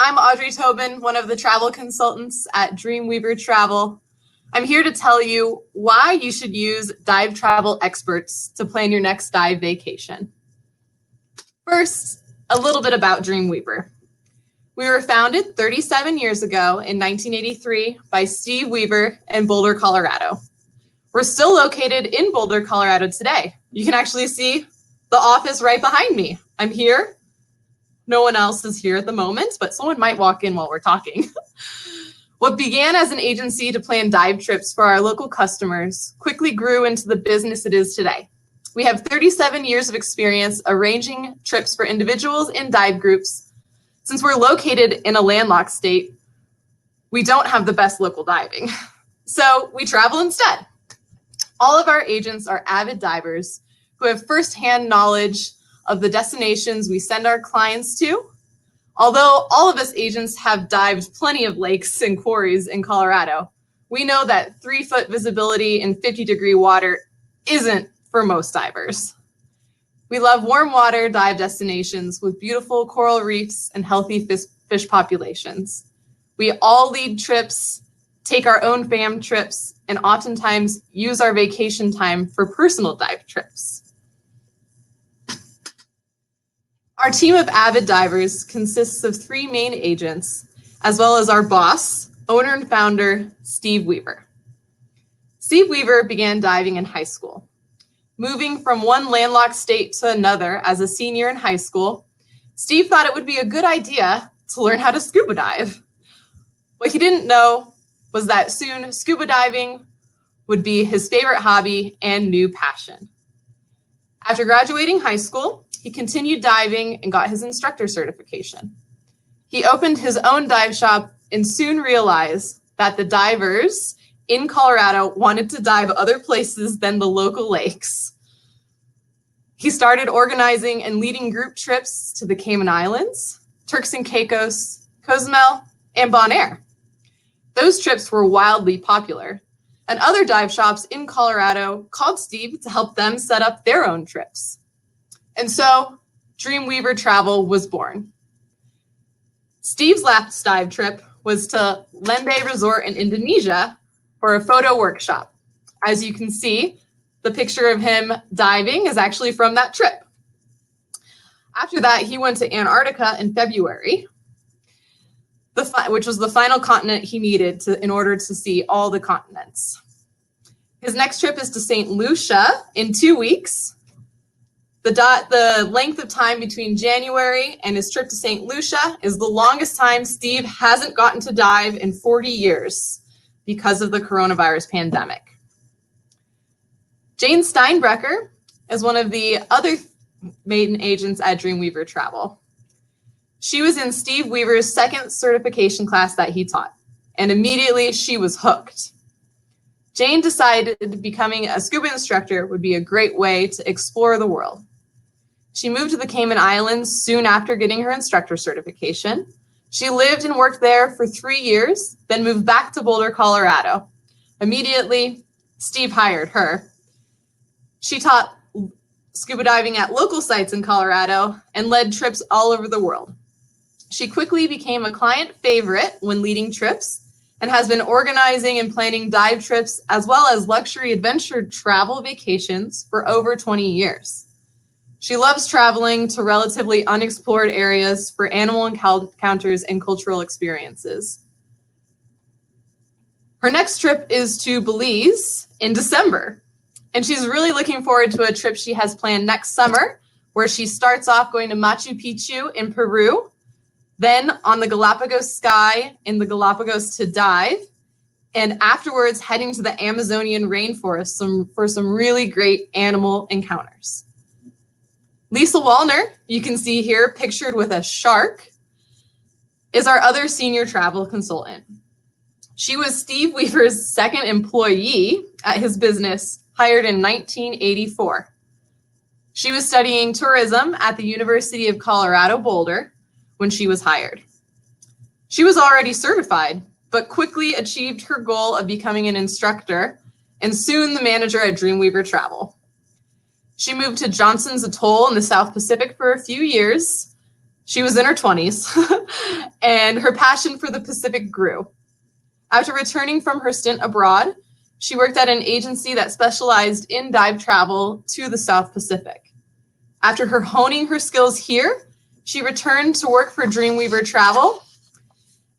I'm Audrey Tobin, one of the travel consultants at Dreamweaver Travel. I'm here to tell you why you should use dive travel experts to plan your next dive vacation. First, a little bit about Dreamweaver. We were founded 37 years ago in 1983 by Steve Weaver in Boulder, Colorado. We're still located in Boulder, Colorado today. You can actually see the office right behind me. I'm here. No one else is here at the moment, but someone might walk in while we're talking. What began as an agency to plan dive trips for our local customers quickly grew into the business it is today. We have 37 years of experience arranging trips for individuals and dive groups. Since we're located in a landlocked state, we don't have the best local diving. So we travel instead. All of our agents are avid divers who have firsthand knowledge of the destinations we send our clients to. Although all of us agents have dived plenty of lakes and quarries in Colorado, we know that 3-foot visibility in 50-degree water isn't for most divers. We love warm water dive destinations with beautiful coral reefs and healthy fish populations. We all lead trips, take our own fam trips, and oftentimes use our vacation time for personal dive trips. Our team of avid divers consists of 3 main agents, as well as our boss, owner and founder, Steve Weaver. Steve Weaver began diving in high school. Moving from one landlocked state to another as a senior in high school, Steve thought it would be a good idea to learn how to scuba dive. What he didn't know was that soon scuba diving would be his favorite hobby and new passion. After graduating high school, he continued diving and got his instructor certification. He opened his own dive shop and soon realized that the divers in Colorado wanted to dive other places than the local lakes. He started organizing and leading group trips to the Cayman Islands, Turks and Caicos, Cozumel, and Bonaire. Those trips were wildly popular, and other dive shops in Colorado called Steve to help them set up their own trips. And so Dreamweaver Travel was born. Steve's last dive trip was to Lembeh Resort in Indonesia for a photo workshop. As you can see, the picture of him diving is actually from that trip. After that, he went to Antarctica in February, which was the final continent he needed in order to see all the continents. His next trip is to St. Lucia in 2 weeks. The length of time between January and his trip to St. Lucia is the longest time Steve hasn't gotten to dive in 40 years because of the coronavirus pandemic. Jane Steinbrecher is one of the other maiden agents at Dreamweaver Travel. She was in Steve Weaver's second certification class that he taught, and immediately she was hooked. Jane decided becoming a scuba instructor would be a great way to explore the world. She moved to the Cayman Islands soon after getting her instructor certification. She lived and worked there for 3 years, then moved back to Boulder, Colorado. Immediately, Steve hired her. She taught scuba diving at local sites in Colorado and led trips all over the world. She quickly became a client favorite when leading trips and has been organizing and planning dive trips as well as luxury adventure travel vacations for over 20 years. She loves traveling to relatively unexplored areas for animal encounters and cultural experiences. Her next trip is to Belize in December, and she's really looking forward to a trip she has planned next summer, where she starts off going to Machu Picchu in Peru, then on the Galapagos Sky in the Galapagos to dive, and afterwards heading to the Amazonian rainforest for some really great animal encounters. Lisa Wallner, you can see here pictured with a shark, is our other senior travel consultant. She was Steve Weaver's second employee at his business, hired in 1984. She was studying tourism at the University of Colorado Boulder when she was hired. She was already certified, but quickly achieved her goal of becoming an instructor and soon the manager at Dreamweaver Travel. She moved to Johnson's Atoll in the South Pacific for a few years, She was in her 20s, and her passion for the Pacific grew. After returning from her stint abroad, she worked at an agency that specialized in dive travel to the South Pacific. After her honing her skills here, she returned to work for Dreamweaver Travel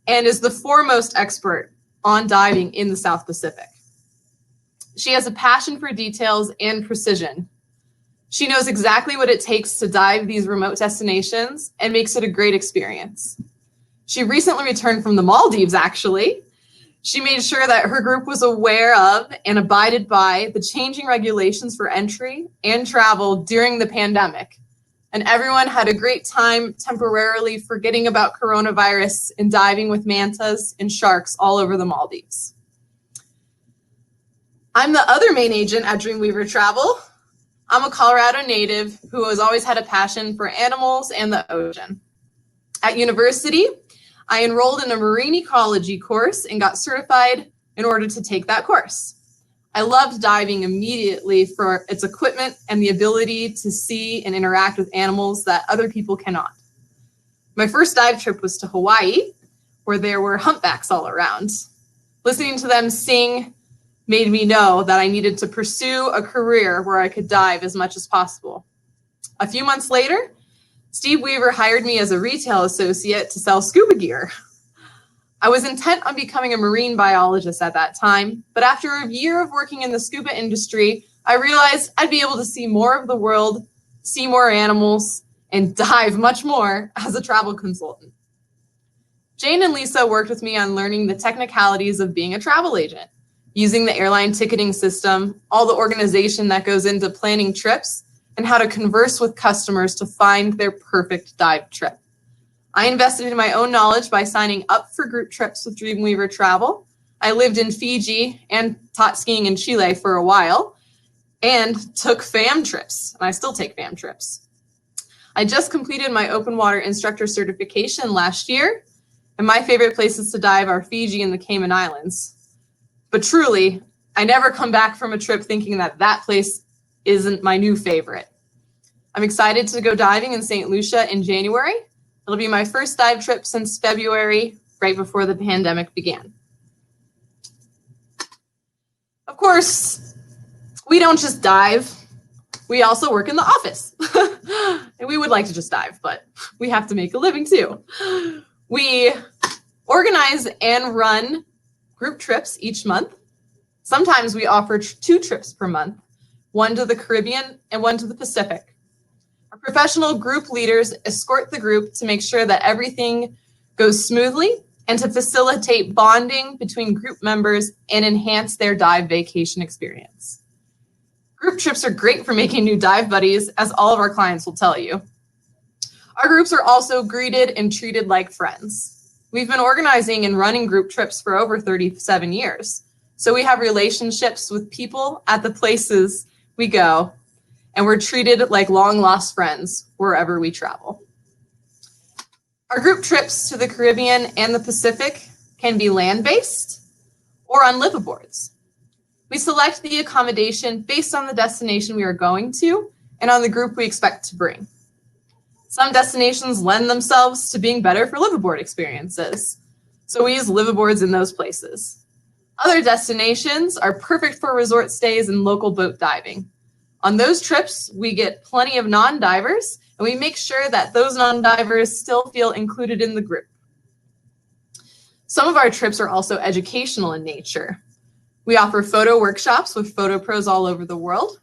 and is the foremost expert on diving in the South Pacific. She has a passion for details and precision. She knows exactly what it takes to dive these remote destinations and makes it a great experience. She recently returned from the Maldives, actually. She made sure that her group was aware of and abided by the changing regulations for entry and travel during the pandemic. And everyone had a great time temporarily forgetting about coronavirus and diving with mantas and sharks all over the Maldives. I'm the other main agent at Dreamweaver Travel. I'm a Colorado native who has always had a passion for animals and the ocean. At university, I enrolled in a marine ecology course and got certified in order to take that course. I loved diving immediately for its equipment and the ability to see and interact with animals that other people cannot. My first dive trip was to Hawaii, where there were humpbacks all around. Listening to them sing made me know that I needed to pursue a career where I could dive as much as possible. A few months later, Steve Weaver hired me as a retail associate to sell scuba gear. I was intent on becoming a marine biologist at that time, but after a year of working in the scuba industry, I realized I'd be able to see more of the world, see more animals, and dive much more as a travel consultant. Jane and Lisa worked with me on learning the technicalities of being a travel agent, using the airline ticketing system, all the organization that goes into planning trips, and how to converse with customers to find their perfect dive trip. I invested in my own knowledge by signing up for group trips with Dreamweaver Travel. I lived in Fiji and taught skiing in Chile for a while and took FAM trips, and I still take FAM trips. I just completed my open water instructor certification last year, and my favorite places to dive are Fiji and the Cayman Islands. But truly, I never come back from a trip thinking that that place isn't my new favorite. I'm excited to go diving in St. Lucia in January. It'll be my first dive trip since February, right before the pandemic began. Of course, we don't just dive. We also work in the office. And we would like to just dive, but we have to make a living too. We organize and run group trips each month. Sometimes we offer 2 trips per month, one to the Caribbean and one to the Pacific. Our professional group leaders escort the group to make sure that everything goes smoothly and to facilitate bonding between group members and enhance their dive vacation experience. Group trips are great for making new dive buddies, as all of our clients will tell you. Our groups are also greeted and treated like friends. We've been organizing and running group trips for over 37 years. So we have relationships with people at the places we go, and we're treated like long lost friends wherever we travel. Our group trips to the Caribbean and the Pacific can be land-based or on liveaboards. We select the accommodation based on the destination we are going to and on the group we expect to bring. Some destinations lend themselves to being better for liveaboard experiences, so we use liveaboards in those places. Other destinations are perfect for resort stays and local boat diving. On those trips, we get plenty of non-divers, and we make sure that those non-divers still feel included in the group. Some of our trips are also educational in nature. We offer photo workshops with photo pros all over the world.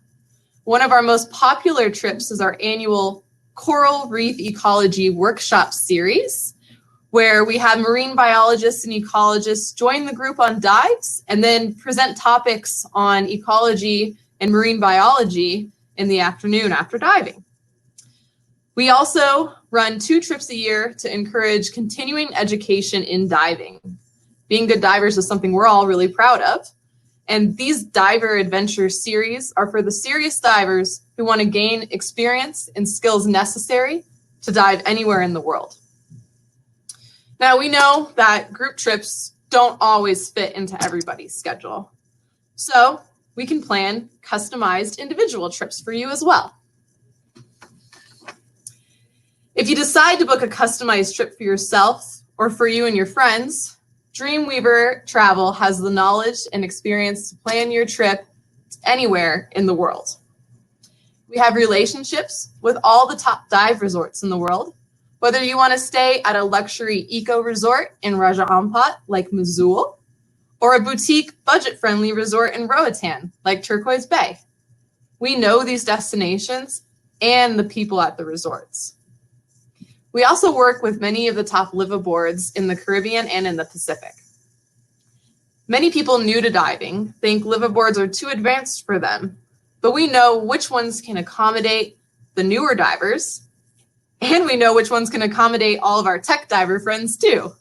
One of our most popular trips is our annual Coral Reef Ecology Workshop Series, where we have marine biologists and ecologists join the group on dives and then present topics on ecology and marine biology in the afternoon after diving. We also run 2 trips a year to encourage continuing education in diving. Being good divers is something we're all really proud of. And these diver adventure series are for the serious divers who want to gain experience and skills necessary to dive anywhere in the world. Now, we know that group trips don't always fit into everybody's schedule. So we can plan customized individual trips for you as well. If you decide to book a customized trip for yourself or for you and your friends, Dreamweaver Travel has the knowledge and experience to plan your trip anywhere in the world. We have relationships with all the top dive resorts in the world. Whether you want to stay at a luxury eco resort in Raja Ampat like Mosul, or a boutique budget-friendly resort in Roatan like Turquoise Bay, we know these destinations and the people at the resorts. We also work with many of the top liveaboards in the Caribbean and in the Pacific. Many people new to diving think liveaboards are too advanced for them, but we know which ones can accommodate the newer divers, and we know which ones can accommodate all of our tech diver friends too.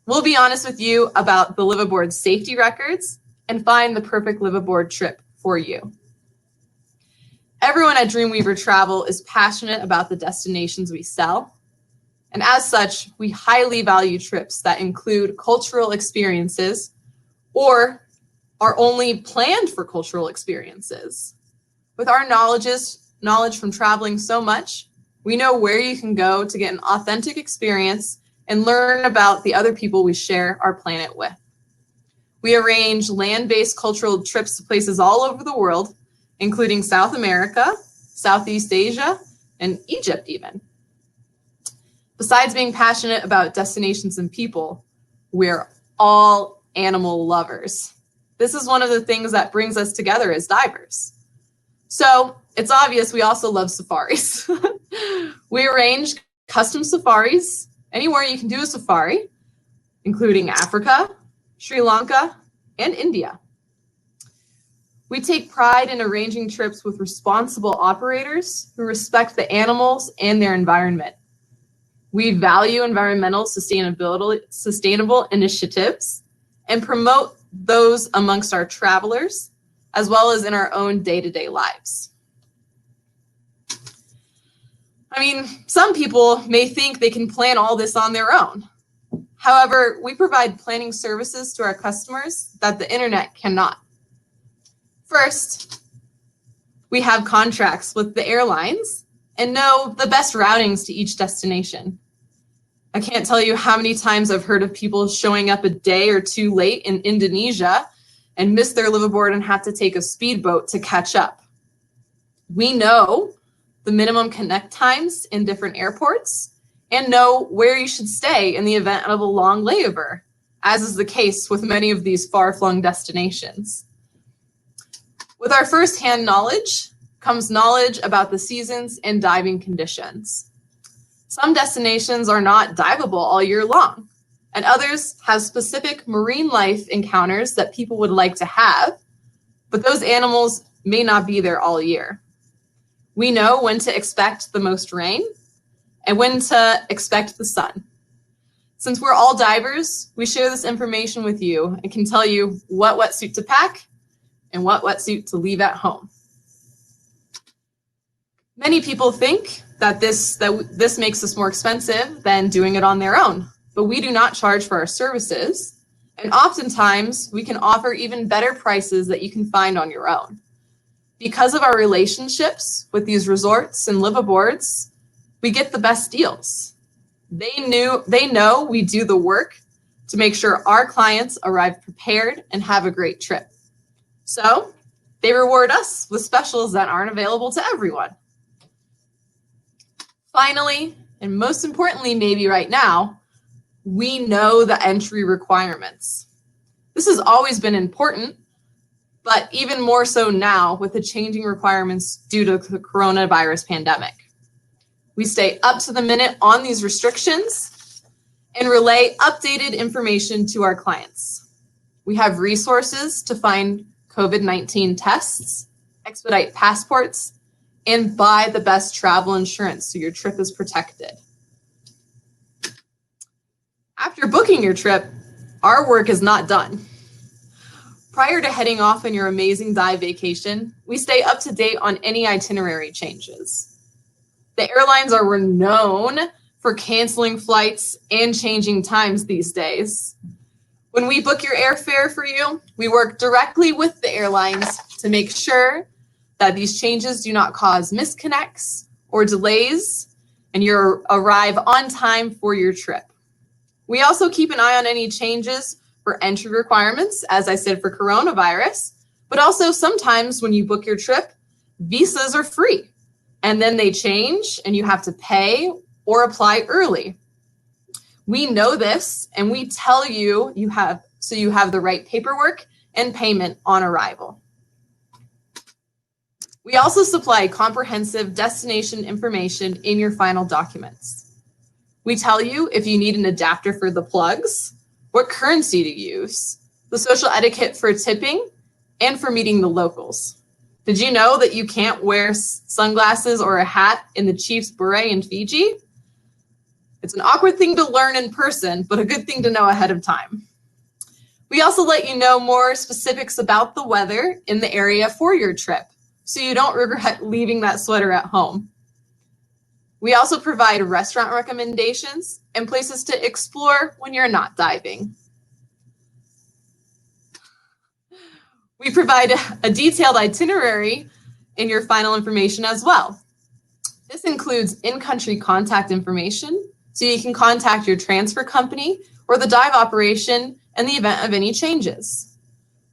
We'll be honest with you about the liveaboard safety records and find the perfect liveaboard trip for you. Everyone at Dreamweaver Travel is passionate about the destinations we sell, and as such, we highly value trips that include cultural experiences or are only planned for cultural experiences. With our knowledge from traveling so much, we know where you can go to get an authentic experience and learn about the other people we share our planet with. We arrange land-based cultural trips to places all over the world, including South America, Southeast Asia, and Egypt even. Besides being passionate about destinations and people, we're all animal lovers. This is one of the things that brings us together as divers. So it's obvious we also love safaris. We arrange custom safaris anywhere you can do a safari, including Africa, Sri Lanka, and India. We take pride in arranging trips with responsible operators who respect the animals and their environment. We value environmental sustainable initiatives and promote those amongst our travelers, as well as in our own day-to-day lives. I mean, some people may think they can plan all this on their own. However, we provide planning services to our customers that the internet cannot. First, we have contracts with the airlines and know the best routings to each destination. I can't tell you how many times I've heard of people showing up a day or two late in Indonesia and miss their liveaboard and have to take a speedboat to catch up. We know the minimum connect times in different airports and know where you should stay in the event of a long layover, as is the case with many of these far-flung destinations. With our first-hand knowledge comes knowledge about the seasons and diving conditions. Some destinations are not diveable all year long, and others have specific marine life encounters that people would like to have, but those animals may not be there all year. We know when to expect the most rain and when to expect the sun. Since we're all divers, we share this information with you and can tell you what wetsuit to pack and what wetsuit to leave at home. Many people think that this makes us more expensive than doing it on their own, but we do not charge for our services, and oftentimes we can offer even better prices that you can find on your own. Because of our relationships with these resorts and liveaboards, we get the best deals. They know we do the work to make sure our clients arrive prepared and have a great trip. So they reward us with specials that aren't available to everyone. Finally, and most importantly, maybe right now, we know the entry requirements. This has always been important, but even more so now with the changing requirements due to the coronavirus pandemic. We stay up to the minute on these restrictions and relay updated information to our clients. We have resources to find COVID-19 tests, expedite passports, and buy the best travel insurance so your trip is protected. After booking your trip, our work is not done. Prior to heading off on your amazing dive vacation, we stay up to date on any itinerary changes. The airlines are renowned for canceling flights and changing times these days. When we book your airfare for you, we work directly with the airlines to make sure that these changes do not cause misconnects or delays, and you arrive on time for your trip. We also keep an eye on any changes for entry requirements, as I said, for coronavirus, but also sometimes when you book your trip, visas are free, and then they change and you have to pay or apply early. We know this, and we tell you so you have the right paperwork and payment on arrival. We also supply comprehensive destination information in your final documents. We tell you if you need an adapter for the plugs, what currency to use, the social etiquette for tipping, and for meeting the locals. Did you know that you can't wear sunglasses or a hat in the chief's beret in Fiji? It's an awkward thing to learn in person, but a good thing to know ahead of time. We also let you know more specifics about the weather in the area for your trip, so you don't regret leaving that sweater at home. We also provide restaurant recommendations and places to explore when you're not diving. We provide a detailed itinerary in your final information as well. This includes in-country contact information, so you can contact your transfer company or the dive operation in the event of any changes.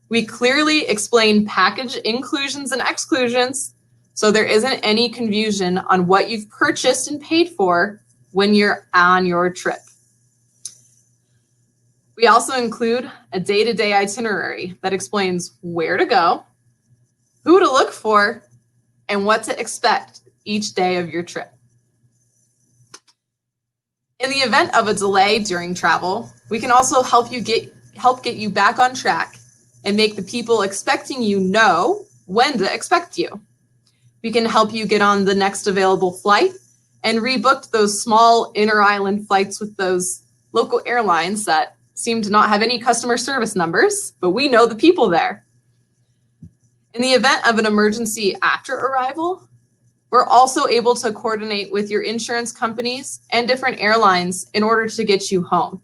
We clearly explain package inclusions and exclusions, so there isn't any confusion on what you've purchased and paid for when you're on your trip. We also include a day-to-day itinerary that explains where to go, who to look for, and what to expect each day of your trip. In the event of a delay during travel, we can also help get you back on track and make the people expecting you know when to expect you. We can help you get on the next available flight and rebook those small inter-island flights with those local airlines that seem to not have any customer service numbers, but we know the people there. In the event of an emergency after arrival, we're also able to coordinate with your insurance companies and different airlines in order to get you home.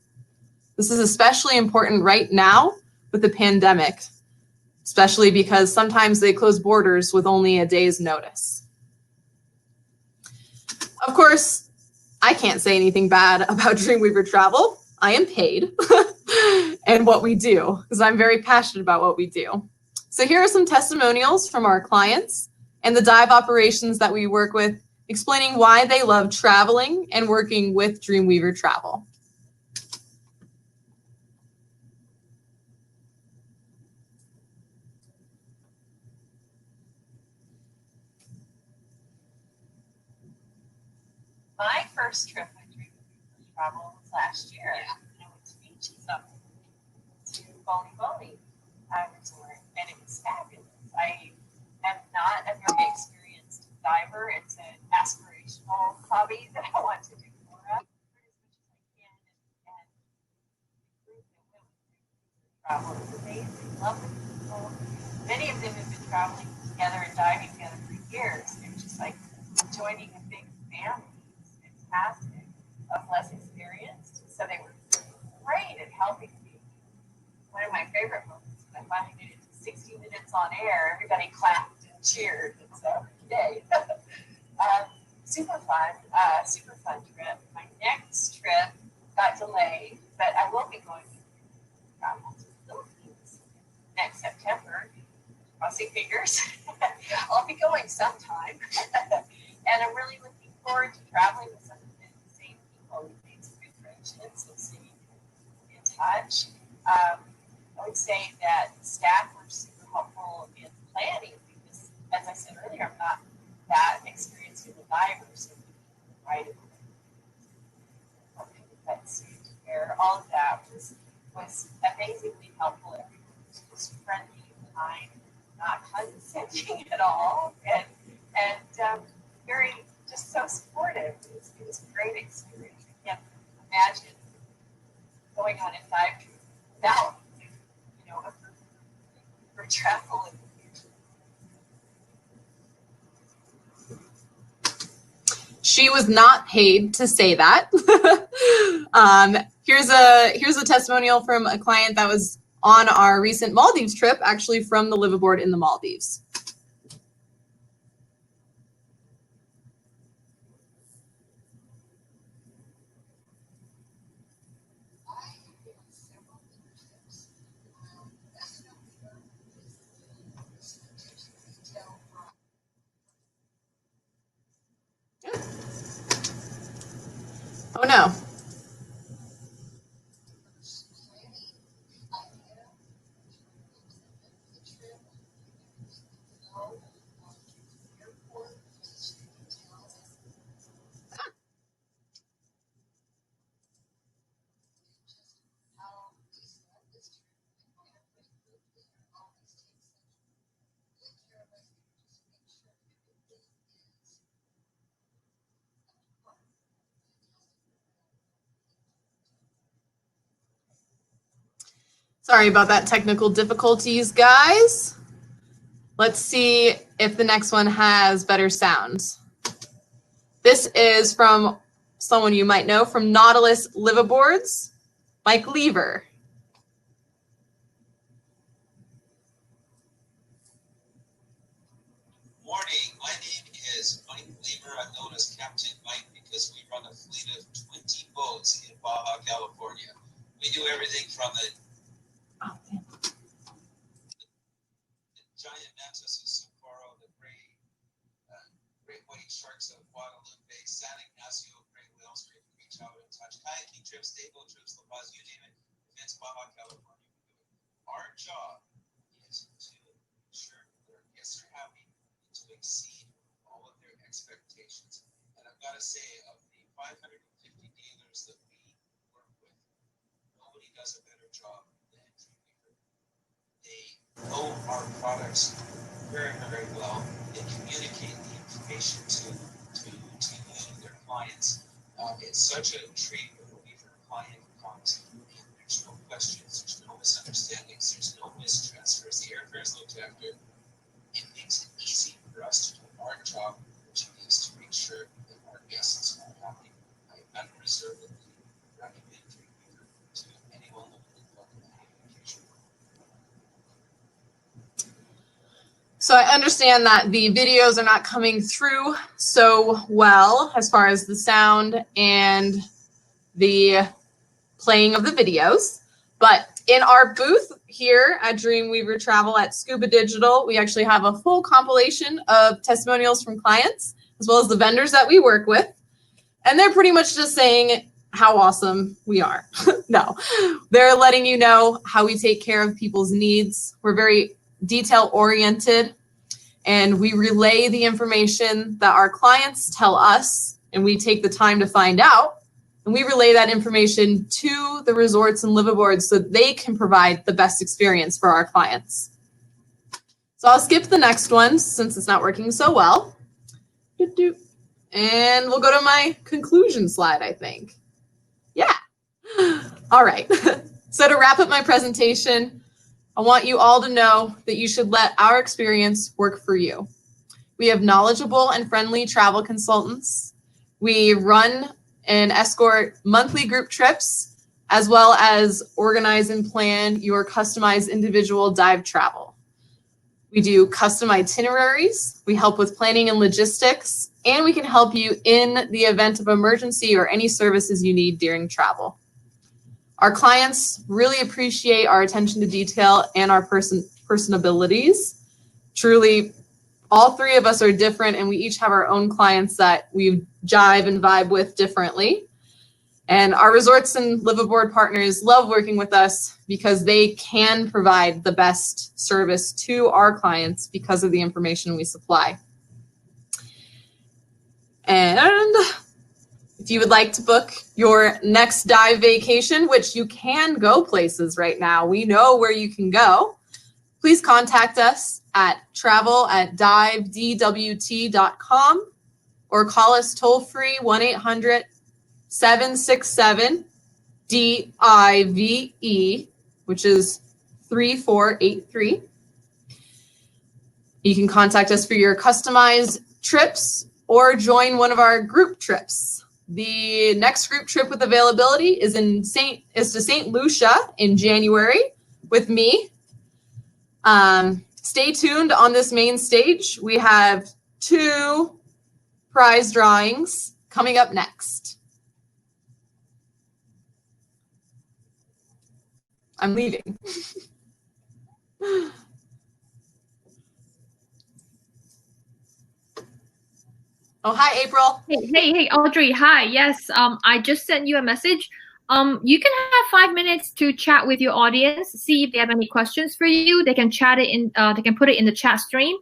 This is especially important right now with the pandemic, especially because sometimes they close borders with only a day's notice. Of course, I can't say anything bad about Dreamweaver Travel. I am paid and what we do, because I'm very passionate about what we do. So here are some testimonials from our clients and the dive operations that we work with, explaining why they love traveling and working with Dreamweaver Travel. My first trip with Dreamweaver Travel was last year. I went to Fiji, to Bonaire Resort, and it was fabulous. I am not a very experienced diver. It's an aspirational hobby that I want to do more of as much as I can, and improve the travel. It's amazing, lovely people. Many of them have been traveling together and diving together for years. It's just like joining a big family. Fantastic, of less experienced, so they were great at helping me. One of my favorite moments when I finally made it to 60 minutes on air, everybody clapped and cheered, and so yay. Super fun trip. My next trip got delayed, but I will be going to travel to the Philippines next September. Crossing fingers. I'll be going sometime. And I'm really looking forward to traveling with some of the same people. We've made some good friendships and staying in touch. I would say that staff were super helpful in planning because, as I said earlier, I'm not that experienced in the divers. So right where all of that was amazingly helpful. Everyone was just friendly, kind, not condescending at all, and very just so supportive. It was a great experience. I can't imagine going on a dive trip without, for travel in the future. She was not paid to say that. Here's a testimonial from a client that was on our recent Maldives trip, actually from the liveaboard in the Maldives. Oh no. Sorry about that technical difficulties, guys. Let's see if the next one has better sounds. This is from someone you might know from Nautilus Liveaboards, Mike Lever. Morning, my name is Mike Lever. I'm known as Captain Mike because we run a fleet of 20 boats in Baja, California. We do everything from the giant mantis of Sapporo, the great white sharks of Guadalupe, San Ignacio, gray whales where you can reach out and touch, kayaking trips, dayboat trips, La Paz, you name it. If it's Baja, California, we do it. Our job is to ensure that our guests are happy and to exceed all of their expectations. And I've got to say, of the 550 dealers that we work with, nobody does a better job than Dreamweaver. They know our products very, very well. They communicate the information to their clients. It's such a treat when a Weaver client comes and there's no questions, there's no misunderstandings, there's no mistransfers. The airfare is looked after. It makes it easy for us to do our job, which is to make sure that our guests are happy. I unreservedly recommend Dreamweaver to anyone looking to book a vacation. So I understand that the videos are not coming through so well as far as the sound and the playing of the videos. But in our booth here at Dreamweaver Travel at Scuba.Digital, we actually have a full compilation of testimonials from clients, as well as the vendors that we work with. And they're pretty much just saying how awesome we are. No, they're letting you know how we take care of people's needs. We're very detail-oriented, and we relay the information that our clients tell us, and we take the time to find out, and we relay that information to the resorts and liveaboards so they can provide the best experience for our clients. So I'll skip the next one since it's not working so well. And we'll go to my conclusion slide, I think. Yeah. All right. So to wrap up my presentation, I want you all to know that you should let our experience work for you. We have knowledgeable and friendly travel consultants. We run and escort monthly group trips, as well as organize and plan your customized individual dive travel. We do custom itineraries. We help with planning and logistics, and we can help you in the event of emergency or any services you need during travel. Our clients really appreciate our attention to detail and our personabilities. Truly, all three of us are different, and we each have our own clients that we jive and vibe with differently. And our resorts and liveaboard partners love working with us because they can provide the best service to our clients because of the information we supply. And if you would like to book your next dive vacation, which you can go places right now, we know where you can go, please contact us at travel@divedwt.com or call us toll-free 1-800-767-DIVE, which is 3483. You can contact us for your customized trips or join one of our group trips. The next group trip with availability is to St. Lucia in January with me. Stay tuned on this main stage. We have 2 prize drawings coming up next. I'm leaving. Oh, hi, April. Hey, Audrey. Hi. Yes, I just sent you a message. You can have 5 minutes to chat with your audience, see if they have any questions for you. They can chat it in, they can put it in the chat stream.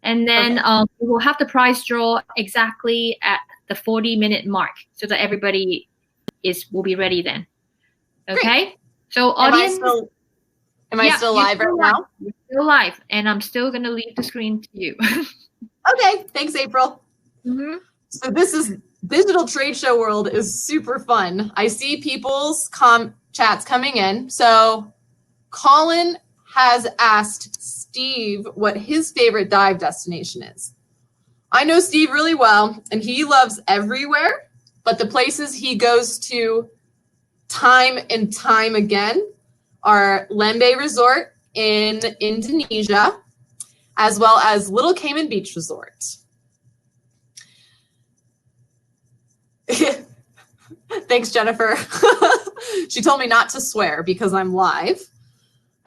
And then Okay. we will have the prize draw exactly at the 40-minute mark so that everybody will be ready then. Okay? Great. So audience, am I still live right now? You're still live, and I'm still going to leave the screen to you. Okay, thanks, April. Mm-hmm. So this is digital trade show world is super fun. I see people's chats coming in. So Colin has asked Steve what his favorite dive destination is. I know Steve really well, and he loves everywhere, but the places he goes to time and time again are Lembeh Resort in Indonesia, as well as Little Cayman Beach Resort. Thanks, Jennifer. She told me not to swear because I'm live.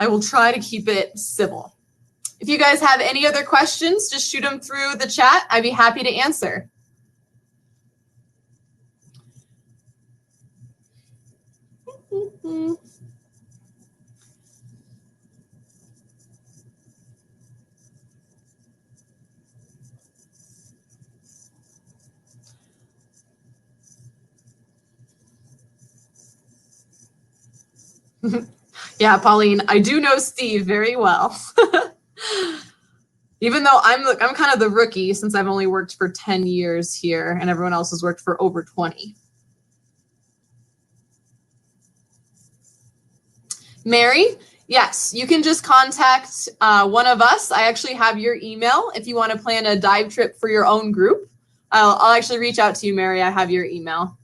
I will try to keep it civil. If you guys have any other questions, just shoot them through the chat. I'd be happy to answer. Yeah, Pauline, I do know Steve very well. Even though I'm kind of the rookie since I've only worked for 10 years here and everyone else has worked for over 20. Mary, yes, you can just contact one of us. I actually have your email if you want to plan a dive trip for your own group. I'll actually reach out to you, Mary. I have your email.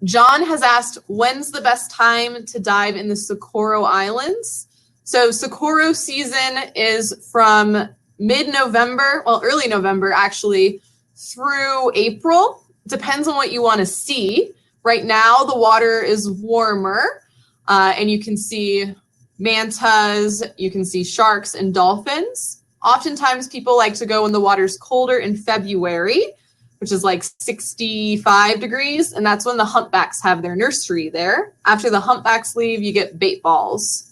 John has asked, when's the best time to dive in the Socorro Islands? So Socorro season is from mid-November, well, early November actually, through April. Depends on what you want to see. Right now, the water is warmer, and you can see mantas, you can see sharks and dolphins. Oftentimes, people like to go when the water's colder in February, which is like 65 degrees, and that's when the humpbacks have their nursery there. After the humpbacks leave, you get bait balls.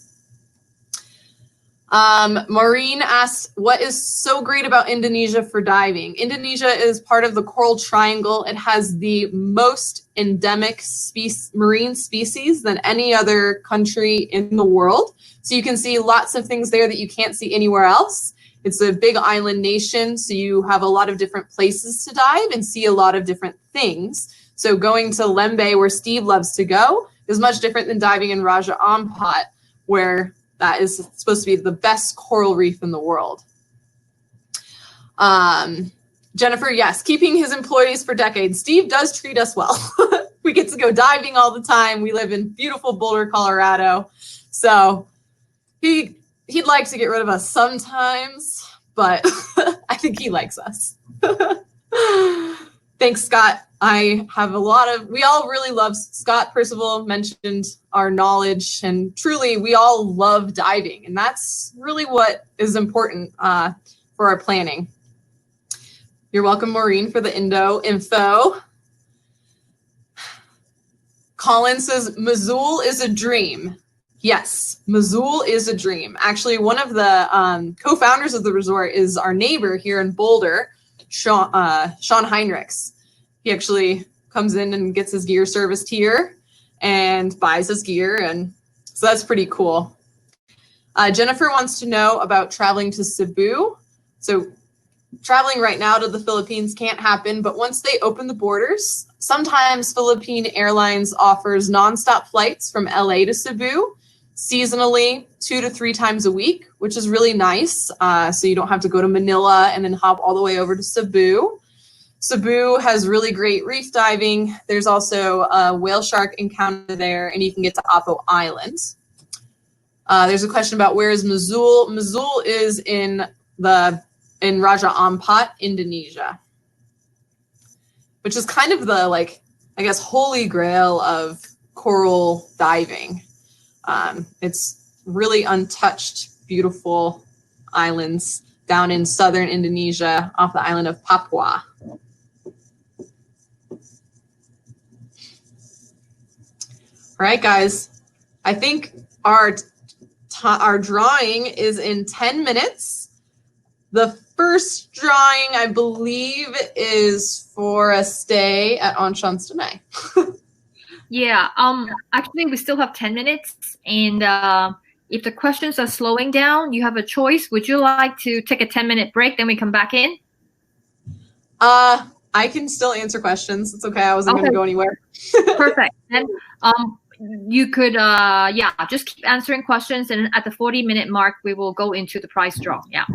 Maureen asked, what is so great about Indonesia for diving? Indonesia is part of the Coral Triangle. It has the most endemic marine species than any other country in the world. So you can see lots of things there that you can't see anywhere else. It's a big island nation, so you have a lot of different places to dive and see a lot of different things. So going to Lembeh, where Steve loves to go, is much different than diving in Raja Ampat, where that is supposed to be the best coral reef in the world. Jennifer, yes, keeping his employees for decades. Steve does treat us well. We get to go diving all the time. We live in beautiful Boulder, Colorado. So he'd like to get rid of us sometimes, but I think he likes us. Thanks, Scott. I have we all really love Scott Percival mentioned our knowledge, and truly we all love diving, and that's really what is important for our planning. You're welcome, Maureen, for the info. Colin says, Mosul is a dream. Yes, Mosul is a dream. Actually, one of the co-founders of the resort is our neighbor here in Boulder, Sean Heinrichs. He actually comes in and gets his gear serviced here and buys his gear, and so that's pretty cool. Jennifer wants to know about traveling to Cebu. So traveling right now to the Philippines can't happen, but once they open the borders, sometimes Philippine Airlines offers nonstop flights from LA to Cebu, seasonally 2 to 3 times a week, which is really nice. So you don't have to go to Manila and then hop all the way over to Cebu. Cebu has really great reef diving. There's also a whale shark encounter there, and you can get to Apo Island. There's a question about where is Mosul. Mosul is in Raja Ampat, Indonesia, which is kind of the, like, I guess, holy grail of coral diving. It's really untouched, beautiful islands. down in southern Indonesia off the island of Papua. All right, guys, I think our drawing is in 10 minutes. The first drawing, I believe, is for a stay at Enchanté. Yeah, actually we still have 10 minutes, and if the questions are slowing down, you have a choice. Would you like to take a 10-minute break, then we come back in? I can still answer questions. It's okay. I wasn't going to go anywhere. Perfect. Then you could just keep answering questions, and at the 40-minute mark we will go into the prize draw. Yeah,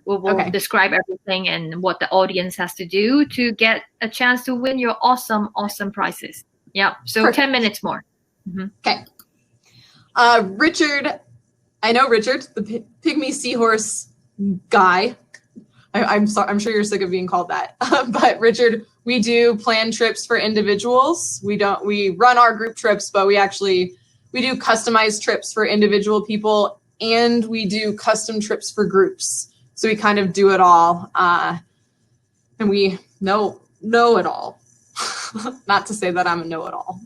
we'll describe everything and what the audience has to do to get a chance to win your awesome prizes. Yeah, so perfect. 10 minutes more. Okay. Richard, I know Richard, the pygmy seahorse guy. I'm sorry, I'm sure you're sick of being called that. But Richard, we do plan trips for individuals. We run our group trips, but we do customized trips for individual people, and we do custom trips for groups. So we kind of do it all. And we know it all. Not to say that I'm a know-it-all.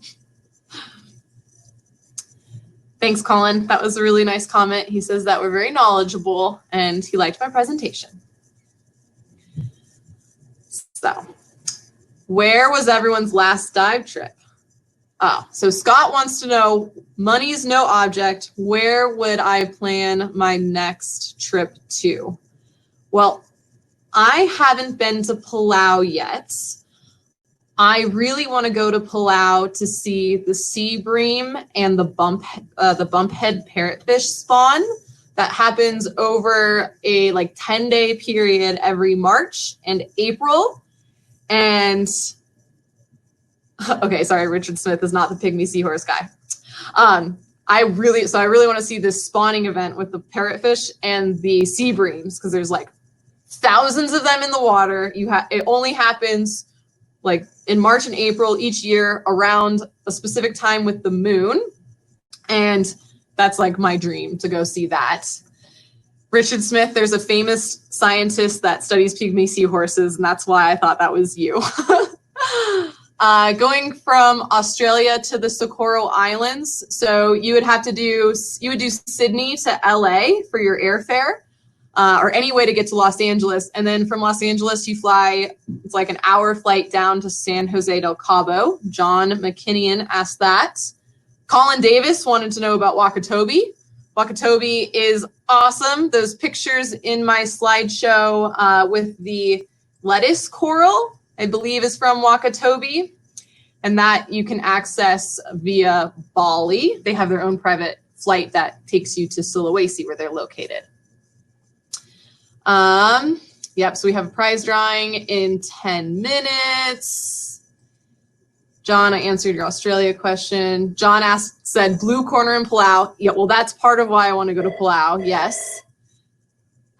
Thanks, Colin. That was a really nice comment. He says that we're very knowledgeable, and he liked my presentation. So, where was everyone's last dive trip? Oh, so Scott wants to know, money's no object. Where would I plan my next trip to? Well, I haven't been to Palau yet. I really want to go to Palau to see the sea bream and the bumphead parrotfish spawn. That happens over a 10-day period every March and April. And okay, sorry, Richard Smith is not the pygmy seahorse guy. I really want to see this spawning event with the parrotfish and the sea breams, because there's thousands of them in the water. It only happens in March and April each year around a specific time with the moon. And that's my dream, to go see that. Richard Smith, there's a famous scientist that studies pygmy seahorses, and that's why I thought that was you. Going from Australia to the Socorro Islands. So you would do Sydney to LA for your airfare. Or any way to get to Los Angeles. And then from Los Angeles, you fly, it's an hour flight down to San Jose del Cabo. John McKinnon asked that. Colin Davis wanted to know about Wakatobi. Wakatobi is awesome. Those pictures in my slideshow with the lettuce coral, I believe, is from Wakatobi. And that you can access via Bali. They have their own private flight that takes you to Sulawesi, where they're located. Yep, so we have a prize drawing in 10 minutes. John, I answered your Australia question. John said Blue Corner in Palau. Yeah, well, that's part of why I want to go to Palau, yes.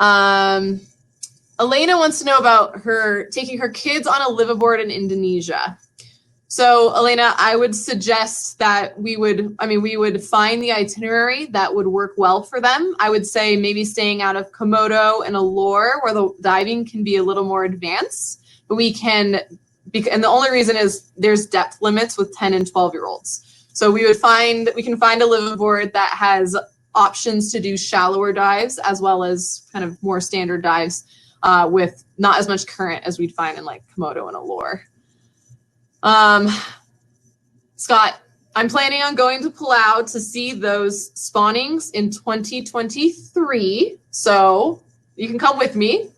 Elena wants to know about her taking her kids on a liveaboard in Indonesia. So, Elena, I would suggest that we would find the itinerary that would work well for them. I would say maybe staying out of Komodo and Allure, where the diving can be a little more advanced. But and the only reason is there's depth limits with 10 and 12-year-olds. So we can find a liveaboard that has options to do shallower dives, as well as kind of more standard dives with not as much current as we'd find in Komodo and Allure. Scott, I'm planning on going to Palau to see those spawnings in 2023, so you can come with me.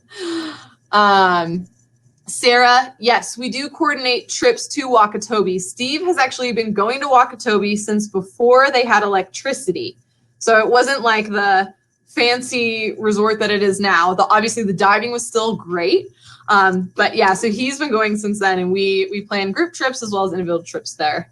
Sarah, yes, we do coordinate trips to Wakatobi. Steve has actually been going to Wakatobi since before they had electricity, so it wasn't the fancy resort that it is now. Obviously, the diving was still great. But yeah, so he's been going since then, and we plan group trips as well as individual trips there.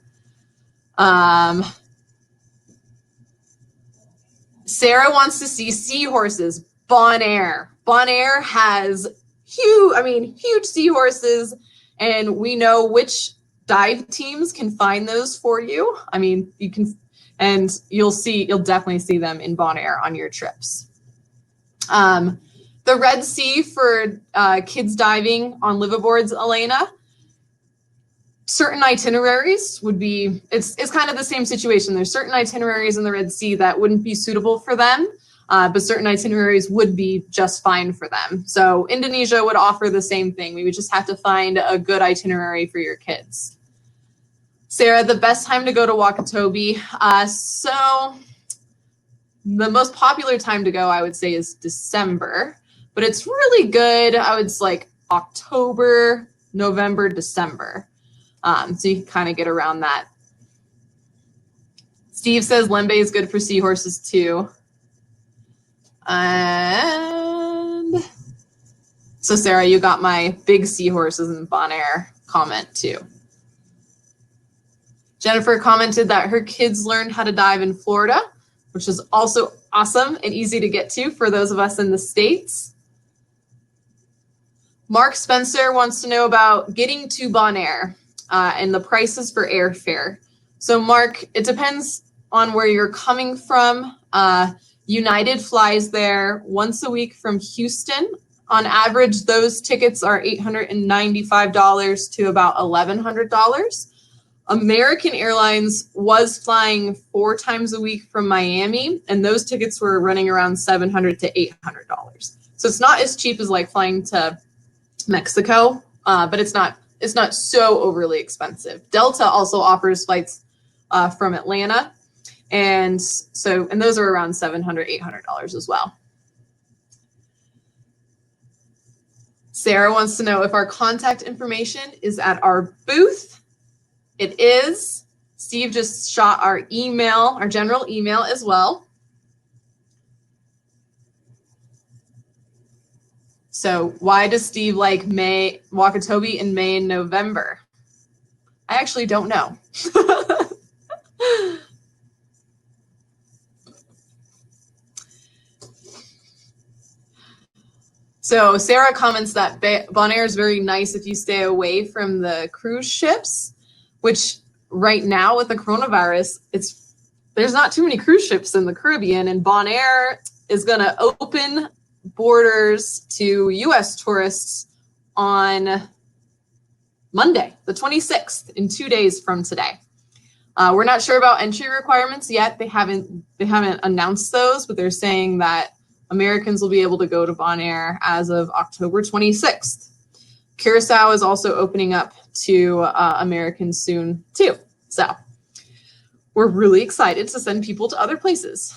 Sarah wants to see seahorses. Bonaire. Bonaire has huge seahorses, and we know which dive teams can find those for you. You can, and you'll definitely see them in Bonaire on your trips. The Red Sea for kids diving on liveaboards, Elena. Certain itineraries would be, it's kind of the same situation. There's certain itineraries in the Red Sea that wouldn't be suitable for them, but certain itineraries would be just fine for them. So Indonesia would offer the same thing. We would just have to find a good itinerary for your kids. Sarah, the best time to go to Wakatobi. So the most popular time to go, I would say, is December, but it's really good. I would say like October, November, December. So you can kind of get around that. Steve says Lembe is good for seahorses too. And so Sarah, you got my big seahorses in Bonaire comment too. Jennifer commented that her kids learned how to dive in Florida, which is also awesome and easy to get to for those of us in the States. Mark Spencer wants to know about getting to Bonaire and the prices for airfare. So Mark, it depends on where you're coming from. United flies there once a week from Houston. On average, those tickets are $895 to about $1,100. American Airlines was flying 4 times a week from Miami, and those tickets were running around $700 to $800. So it's not as cheap as like flying to Mexico, but it's not so overly expensive. Delta also offers flights from Atlanta, and those are around $700, $800 as well. Sarah wants to know if our contact information is at our booth. It is. Steve just shot our email, our general email as well. So why does Steve like Wakatobi in May and November? I actually don't know. So Sarah comments that Bonaire is very nice if you stay away from the cruise ships, which right now with the coronavirus, there's not too many cruise ships in the Caribbean, and Bonaire is going to open borders to U.S. tourists on Monday, the 26th, in 2 days from today. We're not sure about entry requirements yet. They haven't announced those, but they're saying that Americans will be able to go to Bonaire as of October 26th. Curacao is also opening up to Americans soon too. So we're really excited to send people to other places.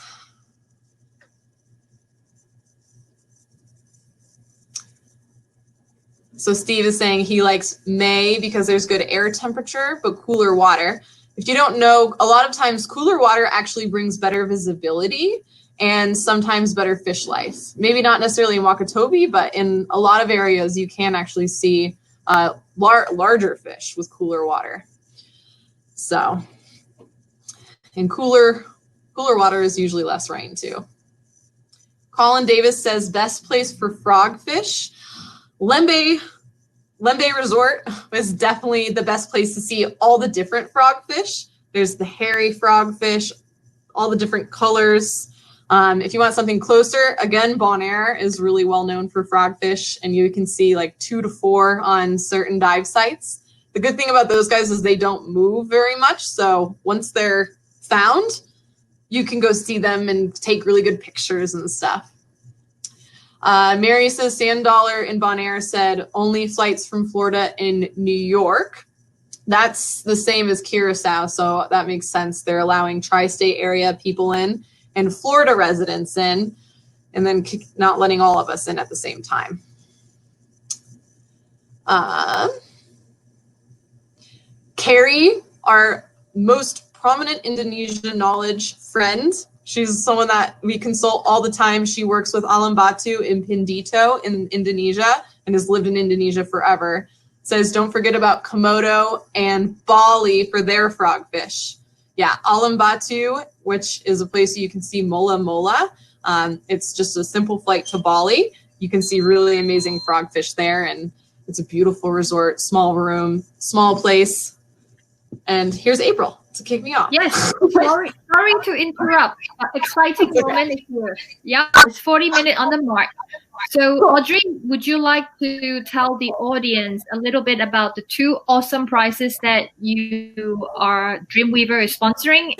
So Steve is saying he likes May because there's good air temperature, but cooler water. If you don't know, a lot of times cooler water actually brings better visibility and sometimes better fish life. Maybe not necessarily in Wakatobi, but in a lot of areas you can actually see larger fish with cooler water. So, and cooler water is usually less rain too. Colin Davis says best place for frogfish. Lembe Resort is definitely the best place to see all the different frogfish. There's the hairy frogfish, all the different colors. If you want something closer, again, Bonaire is really well known for frogfish, and you can see like 2 to 4 on certain dive sites. The good thing about those guys is they don't move very much. So once they're found, you can go see them and take really good pictures and stuff. Mary says Sand Dollar in Bonaire said only flights from Florida in New York. That's the same as Curacao, so that makes sense. They're allowing tri-state area people in and Florida residents in, and then not letting all of us in at the same time. Carrie, our most prominent Indonesian knowledge friend, she's someone that we consult all the time. She works with Alam Batu in Pindito in Indonesia and has lived in Indonesia forever. Says, don't forget about Komodo and Bali for their frogfish. Yeah, Alam Batu, which is a place you can see Mola Mola. It's just a simple flight to Bali. You can see really amazing frogfish there, and it's a beautiful resort, small room, small place. And here's April. to kick me off. Yes, sorry to interrupt. Exciting moment is here. Yeah, it's 40 minutes on the mark. So Audrey, would you like to tell the audience a little bit about the 2 awesome prizes that you are Dreamweaver is sponsoring?